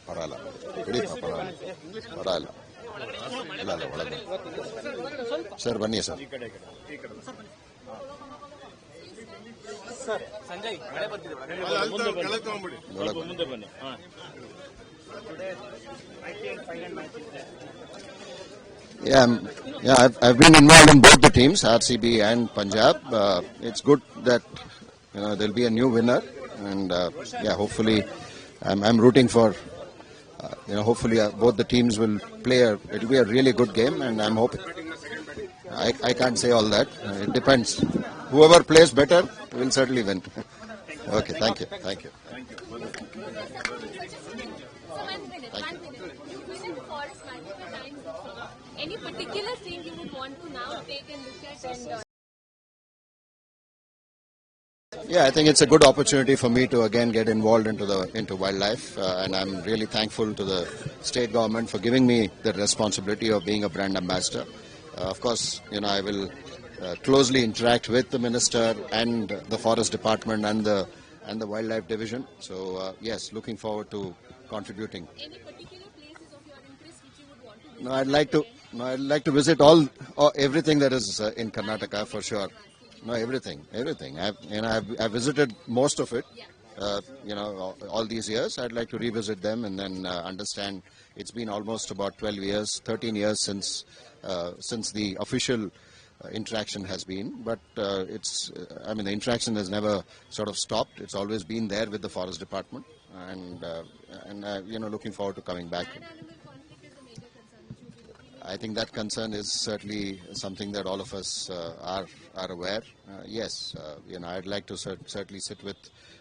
ಪರಲ್ಲ ಹಿಡಿಪ ಪರಲ್ಲ ಪರಲ್ಲ ಇಲ್ಲ ಇಲ್ಲ ಒಳಗೆ ಸರ್ ಬನ್ನಿ ಸರ್ ಮುಂದೆ ಬನ್ನಿ I've been involved in both the teams, RCB and Punjab. It's good that there'll be a new winner, and hopefully, I'm rooting for. Hopefully, both the teams will play. It'll be a really good game, and I'm hoping. I can't say all that. It depends. Whoever plays better will certainly win. Okay, thank you. Any particular thing you would want to now take and look at and Yeah, I think it's a good opportunity for me to again get involved into wildlife, and I'm really thankful to the state government for giving me the responsibility of being a brand ambassador. Of course, I will closely interact with the minister and the forest department and the wildlife division. So yes, looking forward to contributing. any particular places of your interest which you would want to visit? I'd like to visit everything that is in Karnataka for sure. No, everything. I've visited most of it. All these years. I'd like to revisit them and then understand. It's been almost about 12 years, 13 years since the official interaction has been. But the interaction has never sort of stopped. It's always been there with the forest department, and looking forward to coming back. I think that concern is certainly something that all of us are aware. Yes, I'd like to certainly sit with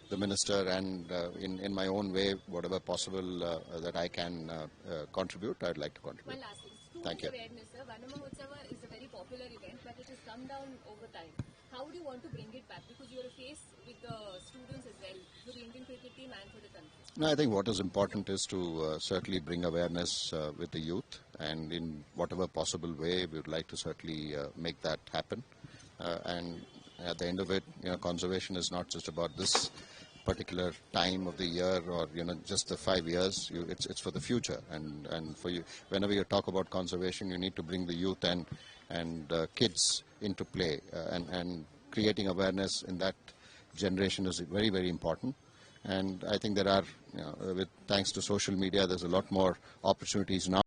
the minister and in my own way, whatever possible that I can contribute, I'd like to contribute. One last thing. Thank you. Awareness, sir. Vanamahotsava is a very popular event, but it has come down over time. How do you want to bring it back? Because you are a face with the students as well, for the Indian cricket team and for the country. No, I think what is important is to certainly bring awareness with the youth, and in whatever possible way, we would like to certainly make that happen. And at the end of it, conservation is not just about this particular time of the year or just the 5 years. It's for the future, and for you. Whenever you talk about conservation, you need to bring the youth and kids into play, and creating awareness in that generation is very, very important. And I think there are, thanks to social media, there's a lot more opportunities now.